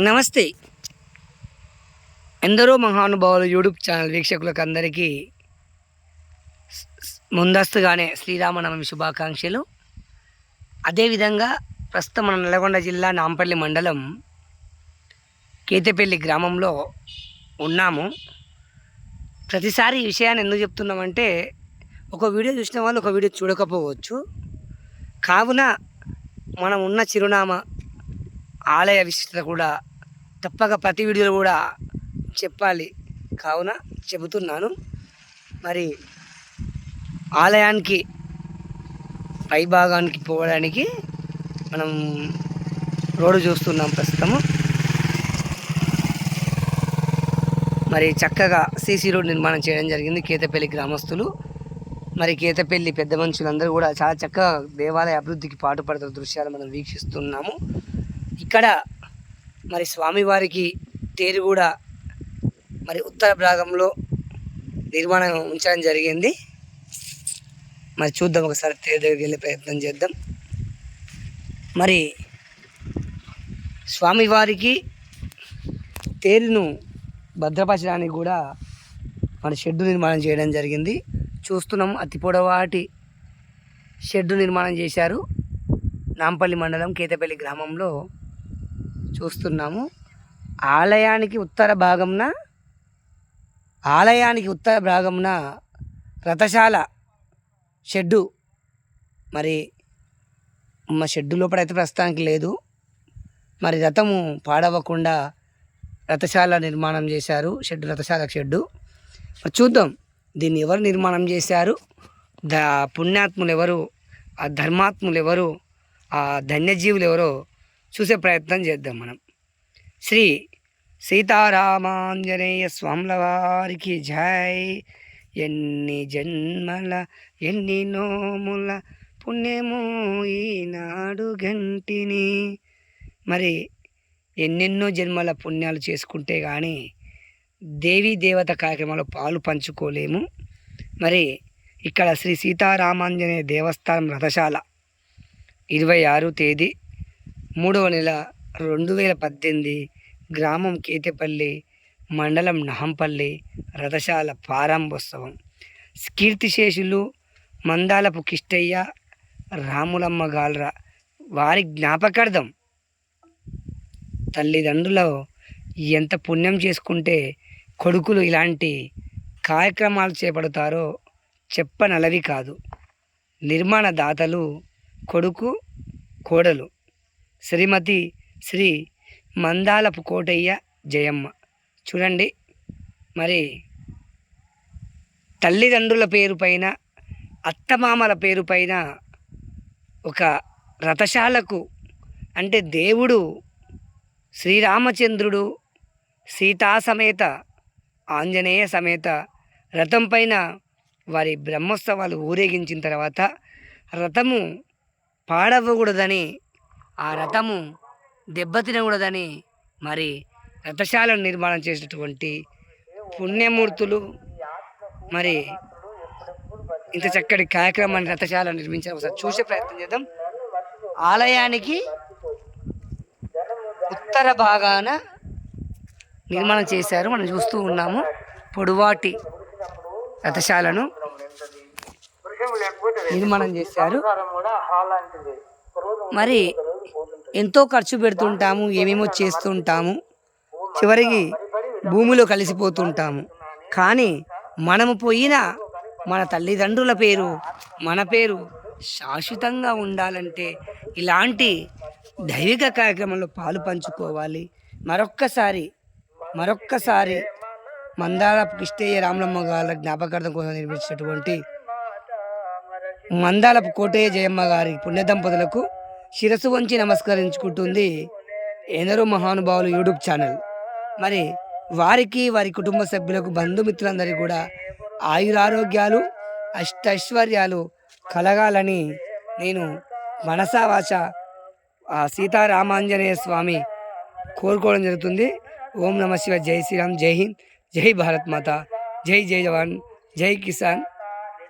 నమస్తే. ఎందరో మహానుభావులు యూట్యూబ్ ఛానల్ వీక్షకులకు అందరికీ ముందస్తుగానే శ్రీరామనవమి శుభాకాంక్షలు. అదేవిధంగా ప్రస్తుతం మన నల్గొండ జిల్లా నాంపల్లి మండలం కేతేపల్లి గ్రామంలో ఉన్నాము. ప్రతిసారి ఈ విషయాన్ని ఎందుకు చెప్తున్నామంటే, ఒక వీడియో చూసిన వాళ్ళు ఒక వీడియో చూడకపోవచ్చు. కావున మనం ఉన్న చిరునామా, ఆలయ విశిష్టత కూడా తప్పక ప్రతి వీడియోలో కూడా చెప్పాలి. కావున చెబుతున్నాను. మరి ఆలయానికి పై భాగానికి పోవడానికి మనం రోడ్డు చూస్తున్నాం ప్రస్తుతము. మరి చక్కగా సీసీ రోడ్ నిర్మాణం చేయడం జరిగింది కేతేపల్లి గ్రామస్తులు. మరి కేతేపల్లి పెద్ద మనుషులందరూ కూడా చాలా చక్కగా దేవాలయ అభివృద్ధికి పాటుపడుతున్న దృశ్యాలు మనం వీక్షిస్తున్నాము. ఇక్కడ మరి స్వామివారికి తేరు కూడా మరి ఉత్తర భాగంలో నిర్మాణం ఉంచడం జరిగింది. మరి చూద్దాం, ఒకసారి తేరు దగ్గరికి వెళ్ళే ప్రయత్నం చేద్దాం. మరి స్వామివారికి తేరును భద్రపరచడానికి కూడా మరి షెడ్డు నిర్మాణం చేయడం జరిగింది. చూస్తున్నాం, అతి పొడవాటి షెడ్డు నిర్మాణం చేశారు. నాంపల్లి మండలం కేతేపల్లి గ్రామంలో చూస్తున్నాము. ఆలయానికి ఉత్తర భాగంన రథశాల షెడ్డు, మరి మా షెడ్డు లోపల అయితే ప్రస్తుతానికి లేదు. మరి రథము పాడవకుండా రథశాల నిర్మాణం చేశారు. రథశాల షెడ్డు. చూద్దాం దీన్ని ఎవరు నిర్మాణం చేశారు, పుణ్యాత్ములు ఎవరు, ఆ ధర్మాత్ములు ఎవరు, ఆ ధన్యజీవులు ఎవరో చూసే ప్రయత్నం చేద్దాం మనం. శ్రీ సీతారామాంజనేయ స్వాముల వారికి జై. ఎన్ని జన్మల ఎన్ని నోముల పుణ్యము ఈనాడు గంటిని. మరి ఎన్నెన్నో జన్మల పుణ్యాలు చేసుకుంటే కానీ దేవీ దేవత కార్యక్రమంలో పాలు పంచుకోలేము. మరి ఇక్కడ శ్రీ సీతారామాంజనేయ దేవస్థానం రథశాల 26 తేదీ 3వ నెల 2018, గ్రామం కేతేపల్లి, మండలం నహంపల్లి, రథశాల ప్రారంభోత్సవం. కీర్తిశేషులు మందాలపు కిష్టయ్య, రాములమ్మ గాల్ర వారి జ్ఞాపకార్థం తల్లిదండ్రులు ఎంత పుణ్యం చేసుకుంటే కొడుకులు ఇలాంటి కార్యక్రమాలు చేపడతారో చెప్పనలవి కాదు. నిర్మాణ దాతలు కొడుకు కోడలు శ్రీమతి శ్రీ మందాలపు కోటయ్య జయమ్మ. చూడండి, మరి తల్లిదండ్రుల పేరు పైన, అత్తమామల పేరు పైన ఒక రథశాలకు, అంటే దేవుడు శ్రీరామచంద్రుడు సీతా సమేత ఆంజనేయ సమేత రథం పైన వారి బ్రహ్మోత్సవాలు ఊరేగించిన తర్వాత రథము పాడవ్వకూడదని, ఆ రథము దెబ్బతినకూడదని మరి రథశాలను నిర్మాణం చేసినటువంటి పుణ్యమూర్తులు మరి ఇంత చక్కటి కార్యక్రమాన్ని రథశాల నిర్మించారు. ఒకసారి చూసే ప్రయత్నం చేద్దాం. ఆలయానికి ఉత్తర భాగాన నిర్మాణం చేశారు. మనం చూస్తూ ఉన్నాము పొడవాటి రథశాలను నిర్మాణం చేశారు. మరి ఎంతో ఖర్చు పెడుతుంటాము, ఏమేమో చేస్తుంటాము, చివరికి భూమిలో కలిసిపోతుంటాము. కానీ మనము పోయిన మన తల్లిదండ్రుల పేరు, మన పేరు శాశ్వతంగా ఉండాలంటే ఇలాంటి దైవిక కార్యక్రమంలో పాలు పంచుకోవాలి. మరొక్కసారి మందాలపు కిష్టయ్య రాములమ్మ గారి జ్ఞాపకార్థం కోసం నిర్మించినటువంటి మందాలపు కోటయ్య జయమ్మ గారి పుణ్యదంపతులకు శిరస్సు వంచి నమస్కరించుకుంటుంది ఎందరో మహానుభావులు యూట్యూబ్ ఛానల్. మరి వారికి, వారి కుటుంబ సభ్యులకు, బంధుమిత్రులందరికీ కూడా ఆయురారోగ్యాలు, అష్టైశ్వర్యాలు కలగాలని నేను మనసా వాచ ఆ సీతారామాంజనేయ స్వామి కోరుకోవడం జరుగుతుంది. ఓం నమ శివ. జై శ్రీరామ్. జై హింద్. జై భారత్ మాత. జై జై జవాన్. జై కిసాన్.